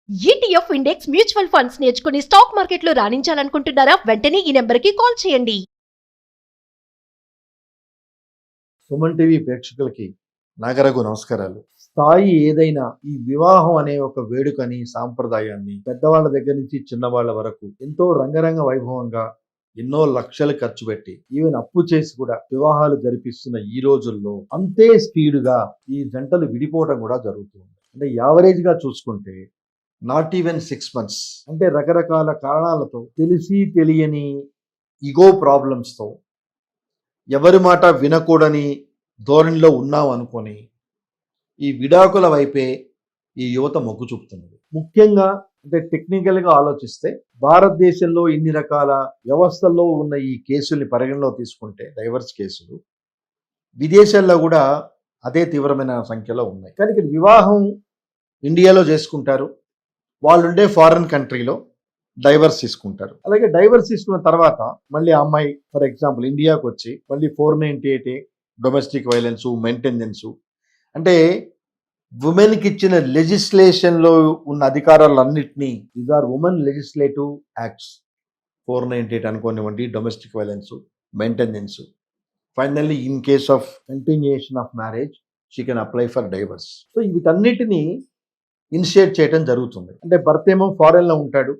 ETF index mutual funds నేర్చుకుని stock మార్కెట్లో రాణించాలనుకుంటున్నారా? వెంటనే ఈ నెంబర్కి కాల్ చేయండి. సుమన్ టీవీ ప్రేక్షకులకి నాగరఘు నమస్కారాలు. స్థాయి ఏదైనా ఈ వివాహం అనే ఒక వేడుకని సాంప్రదాయాన్ని పెద్దవాళ్ళ దగ్గర నుంచి చిన్నవాళ్ళ వరకు ఎంతో రంగరంగ వైభవంగా ఎన్నో లక్షలు ఖర్చు పెట్టి ఈవెన్ అప్పు చేసి కూడా వివాహాలు జరిపిస్తున్న ఈ రోజుల్లో అంతే స్పీడుగా ఈ జంటలు విడిపోవడం కూడా జరుగుతుంది. అంటే యావరేజ్ గా చూసుకుంటే నాట్ ఈవెన్ 6 months, అంటే రకరకాల కారణాలతో తెలిసి తెలియని ఈగో ప్రాబ్లమ్స్తో ఎవరి మాట వినకూడని ధోరణిలో ఉన్నాం అనుకొని ఈ విడాకుల వైపే ఈ యువత మొగ్గు చూపుతున్నది. ముఖ్యంగా అంటే టెక్నికల్గా ఆలోచిస్తే భారతదేశంలో ఇన్ని రకాల వ్యవస్థల్లో ఉన్న ఈ కేసుల్ని పరిగణలో తీసుకుంటే డైవర్స్ కేసులు విదేశాల్లో కూడా అదే తీవ్రమైన సంఖ్యలో ఉన్నాయి. కానీ ఇక్కడ వివాహం ఇండియాలో చేసుకుంటారు, వాళ్ళుండే ఫారిన్ కంట్రీలో డైవర్స్ తీసుకుంటారు. అలాగే డైవర్స్ తీసుకున్న తర్వాత మళ్ళీ ఆ అమ్మాయి ఫర్ ఎగ్జాంపుల్ ఇండియాకి వచ్చి మళ్ళీ 498A డొమెస్టిక్ వైలెన్స్ మెయింటెనెన్స్, అంటే ఉమెన్కి ఇచ్చిన లెజిస్లేషన్లో ఉన్న అధికారాలన్నింటినీ these are women legislative acts 498 అనుకోనివ్వండి, domestic violence maintenance. Finally in case of continuation of marriage she can apply for divorce. So వీటన్నిటినీ ఇనిషియేట్ చేయడం జరుగుతుంది. అంటే భర్త ఏమో ఫారెన్లో ఉంటాడు,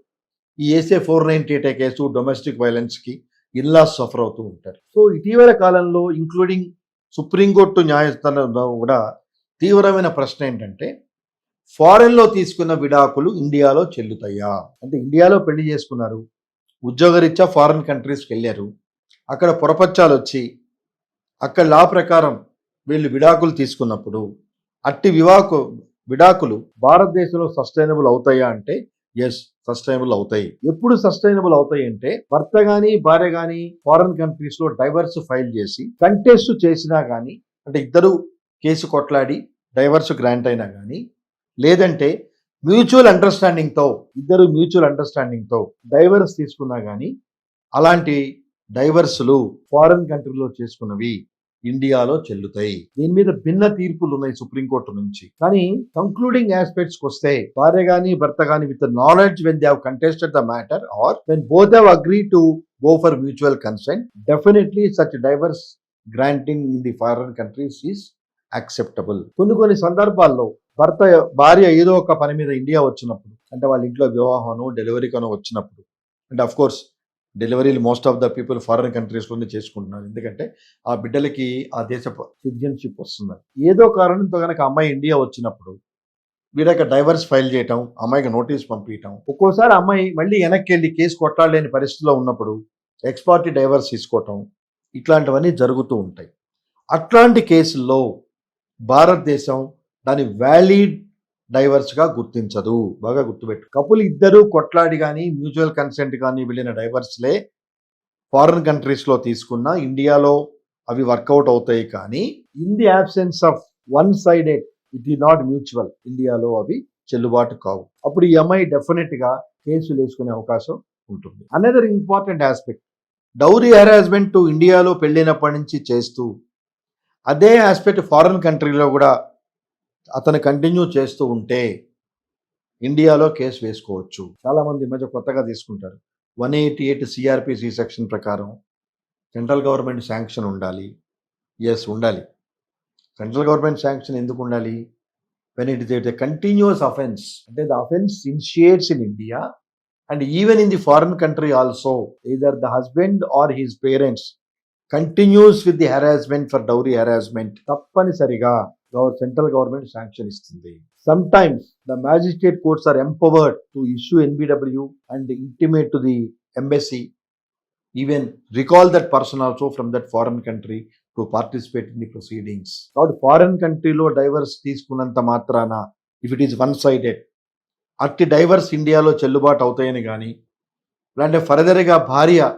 ఈ ఏసే 498A కేసు డొమెస్టిక్ వైలెన్స్కి ఇన్లాస్ సఫర్ అవుతూ ఉంటారు. సో ఇటీవల కాలంలో ఇంక్లూడింగ్ సుప్రీంకోర్టు న్యాయస్థానంలో కూడా తీవ్రమైన ప్రశ్న ఏంటంటే ఫారెన్లో తీసుకున్న విడాకులు ఇండియాలో చెల్లుతాయా? అంటే ఇండియాలో పెళ్లి చేసుకున్నారు, ఉద్యోగరీత్యా ఫారెన్ కంట్రీస్కి వెళ్ళారు, అక్కడ పొరపచ్చాలు వచ్చి అక్కడ లా ప్రకారం వీళ్ళు విడాకులు తీసుకున్నప్పుడు అట్టి విడాకులు భారతదేశంలో సస్టైనబుల్ అవుతాయా అంటే ఎస్, సస్టైనబుల్ అవుతాయి. ఎప్పుడు సస్టైనబుల్ అవుతాయి అంటే భర్త గాని భార్య గాని ఫారెన్ కంట్రీస్ లో డైవర్స్ ఫైల్ చేసి కంటెస్ట్ చేసినా గానీ, అంటే ఇద్దరు కేసు కొట్లాడి డైవర్స్ గ్రాంట్ అయినా కానీ, లేదంటే మ్యూచువల్ అండర్స్టాండింగ్ తో డైవర్స్ తీసుకున్నా కానీ, అలాంటి డైవర్సులు ఫారెన్ కంట్రీలో చేసుకున్నవి ఇండియాలో చెల్లుతాయి. దీని మీద భిన్న తీర్పులు ఉన్నాయి సుప్రీంకోర్టు నుంచి. కానీ కంక్లూడింగ్ ఆస్పెక్ట్స్ వస్తే భార్య గాని భర్త గాని with knowledge when they have contested the matter or when both have agree to go for mutual consent, definitely such divorce granting in the foreign countries is acceptable. కొన్ని సందర్భాల్లో భార్య ఏదో ఒక పని మీద ఇండియా వచ్చినప్పుడు, అంటే వాళ్ళ ఇంట్లో వివాహం డెలివరీకనో వచ్చినప్పుడు, అంటే అఫ్ కోర్స్ డెలివరీలు most of the people foreign కంట్రీస్లోనే చేసుకుంటున్నారు, ఎందుకంటే ఆ బిడ్డలకి ఆ దేశ సిటిజన్షిప్ వస్తున్నారు. ఏదో కారణంతో కనుక అమ్మాయి ఇండియా వచ్చినప్పుడు వీళ్ళకి డైవర్స్ ఫైల్ చేయటం, అమ్మాయికి నోటీస్ పంపించటం, ఒక్కోసారి అమ్మాయి మళ్ళీ వెనక్కి వెళ్ళి కేసు కొట్టాడలేని పరిస్థితిలో ఉన్నప్పుడు ఎక్స్పార్టీ డైవర్స్ తీసుకోవటం, ఇట్లాంటివన్నీ జరుగుతూ ఉంటాయి. అట్లాంటి కేసుల్లో భారతదేశం దాని వ్యాలిడ్ డైవర్స్ గా గుర్తించదు. బాగా గుర్తుపెట్టు. కపుల్ ఇద్దరు కొట్లాడి కానీ మ్యూచువల్ కన్సెంట్ కానీ వెళ్ళిన డైవర్స్లే ఫారిన్ కంట్రీస్ లో తీసుకున్న ఇండియాలో అవి వర్కౌట్ అవుతాయి. కానీ in the absence of one sided it is not mutual, ఇండియాలో అవి చెల్లుబాటు కావు. అప్పుడు ఈ అమ్మాయి డెఫినెట్ గా కేసులు వేసుకునే అవకాశం ఉంటుంది. Another important aspect, dowry harassment ఇండియాలో పెళ్ళినప్పటి నుంచి చేస్తూ అదే ఆస్పెక్ట్ ఫారిన్ కంట్రీలో కూడా అతను కంటిన్యూ చేస్తూ ఉంటే ఇండియాలో కేసు వేసుకోవచ్చు. చాలా మంది ఈ మధ్య కొత్తగా తీసుకుంటారు. 188 CRPC సెక్షన్ ప్రకారం సెంట్రల్ గవర్నమెంట్ శాంక్షన్ ఉండాలి. ఎస్, ఉండాలి. సెంట్రల్ గవర్నమెంట్ శాంక్షన్ ఎందుకు ఉండాలి? When it is a continuous offence, అంటే the offence initiates in India and even in the foreign country also either the husband or his parents continues with the harassment for dowry harassment, తప్పనిసరిగా central government sanction ఇస్తుంది. Sometimes the magistrate courts are empowered to issue NBW and intimate to the embassy, even recall that person also from that foreign country to participate in the proceedings. కాబట్టి foreign కంట్రీలో divorce తీసుకున్నంత మాత్రాన if it is one sided అట్టి divorce ఇండియాలో చెల్లుబాటు అవుతాయని కానీ, లేదంటే ఫర్దర్గా భార్య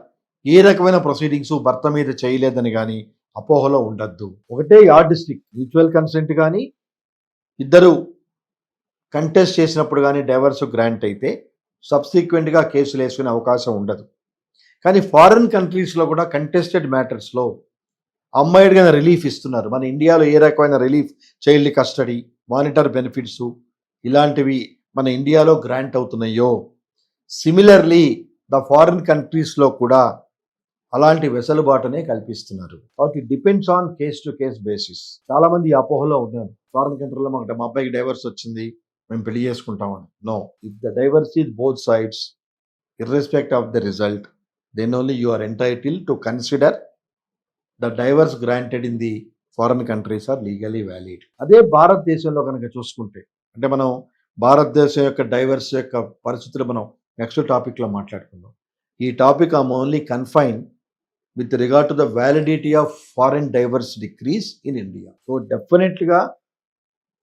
ఏ రకమైన ప్రొసీడింగ్స్ భర్త మీద చేయలేదని కానీ అపోహలో ఉండద్దు. ఒకటే యార్డ్ స్టిక్, మ్యూచువల్ కన్సెంట్ కానీ ఇద్దరు కంటెస్ట్ చేసినప్పుడు కానీ డైవర్స్ గ్రాంట్ అయితే సబ్సిక్వెంట్గా కేసులు వేసుకునే అవకాశం ఉండదు. కానీ ఫారిన్ కంట్రీస్లో కూడా కంటెస్టెడ్ మ్యాటర్స్లో అమ్మాయిడిగా రిలీఫ్ ఇస్తున్నారు. మన ఇండియాలో ఏ రకమైన relief, child custody, monitor benefits ఇలాంటివి మన ఇండియాలో గ్రాంట్ అవుతున్నాయో సిమిలర్లీ ద ఫారిన్ కంట్రీస్లో కూడా అలాంటి వెసులుబాటునే కల్పిస్తున్నారు. కాబట్టి depends on case to case basis. చాలా మంది ఈ అపోహలో ఉన్నారు, ఫారిన్ కంట్రీలో మా అబ్బాయికి డైవర్స్ వచ్చింది, మేము పెళ్లి చేసుకుంటామని. No, if the divorce is both sides irrespective of the result, then only you are entitled to consider the divorce granted in the foreign countries are legally valid. అదే భారతదేశంలో కనుక చూసుకుంటే, అంటే మనం భారతదేశం యొక్క డైవర్స్ యొక్క పరిస్థితులు మనం నెక్స్ట్ టాపిక్లో మాట్లాడుకుందాం. ఈ topic I'm only confine with regard to the validity of foreign divorce decrease in India. So డెఫినెట్గా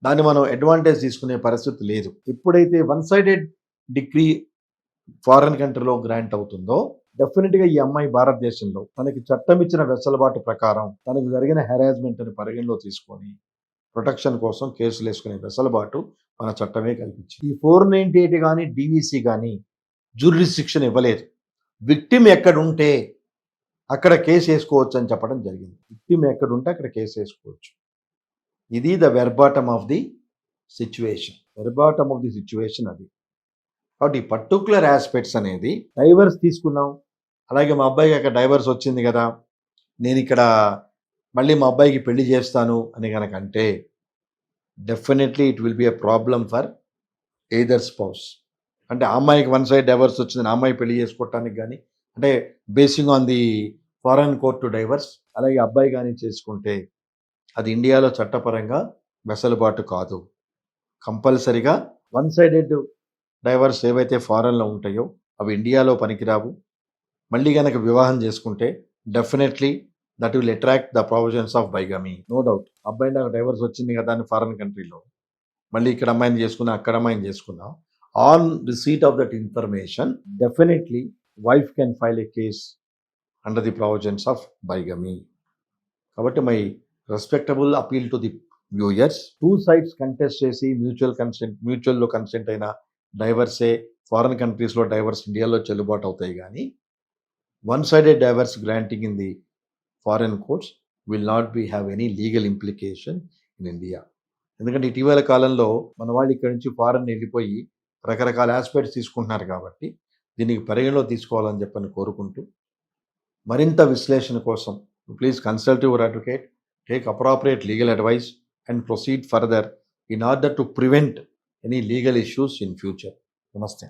దాన్ని మనం అడ్వాంటేజ్ తీసుకునే పరిస్థితి లేదు. ఎప్పుడైతే వన్ సైడెడ్ డిగ్రీ ఫారిన్ కంట్రీలో గ్రాంట్ అవుతుందో, డెఫినెట్గా ఈ అమ్మాయి భారతదేశంలో తనకి చట్టం ఇచ్చిన వెసులుబాటు ప్రకారం తనకు జరిగిన హెరాస్మెంట్ అని పరిగణలో తీసుకొని ప్రొటెక్షన్ కోసం కేసులు వేసుకునే వెసులుబాటు మన చట్టమే కల్పించింది. ఈ 498 కానీ డివిసి కానీ జ్యూరిడిక్షన్ ఇవ్వలేదు. విక్టిమ్ ఎక్కడుంటే అక్కడ కేసు వేసుకోవచ్చు అని చెప్పడం జరిగింది. విక్టిమ్ ఎక్కడుంటే అక్కడ కేసు వేసుకోవచ్చు. ఇది the verbatim of the situation. Verbatim of the situation అది. కాబట్టి ఈ పర్టికులర్ ఆస్పెక్ట్స్ అనేది డైవర్స్ తీసుకున్నాం, అలాగే మా అబ్బాయికి అక్కడ డైవర్స్ వచ్చింది కదా, నేను ఇక్కడ మళ్ళీ మా అబ్బాయికి పెళ్లి చేస్తాను అని కనుక అంటే definitely it will be a problem for either spouse. అంటే ఆ అమ్మాయికి వన్ సైడ్ డైవర్స్ వచ్చింది, ఆ అమ్మాయి పెళ్లి చేసుకోవటానికి కానీ, అంటే basing on the foreign court to divorce, అలాగే అబ్బాయి కానీ చేసుకుంటే అది ఇండియాలో చట్టపరంగా వెసులుబాటు కాదు. కంపల్సరిగా వన్ సైడెడ్ డైవర్స్ ఏవైతే ఫారెన్లో ఉంటాయో అవి ఇండియాలో పనికిరావు. మళ్ళీ కనుక వివాహం చేసుకుంటే definitely that will attract the provisions of bigamy. No doubt, అబ్బాయి నాకు డైవర్స్ వచ్చింది కదా అని ఫారెన్ కంట్రీలో మళ్ళీ ఇక్కడ అమ్మాయిని చేసుకున్నా, అక్కడ అమ్మాయిని చేసుకున్నా, on receipt of that information definitely wife can file a case under the provisions of bigamy. కాబట్టి my respectable appeal to the viewers, two sides contest చేసి మ్యూచువల్లో కన్సెంట్ అయిన డైవర్సే ఫారిన్ కంట్రీస్లో డైవర్స్ ఇండియాలో చెల్లుబాటు అవుతాయి. కానీ one sided divorce granting in the foreign courts will not be have any legal implication in India. ఎందుకంటే ఇటీవల కాలంలో మన వాళ్ళు ఇక్కడ నుంచి ఫారెన్ వెళ్ళిపోయి రకరకాల ఆస్పెక్ట్స్ తీసుకుంటున్నారు. కాబట్టి దీనికి పరిగణలో తీసుకోవాలని చెప్పని కోరుకుంటూ, మరింత విశ్లేషణ కోసం please consult your advocate, take appropriate legal advice and proceed further in order to prevent any legal issues in future. Namaste.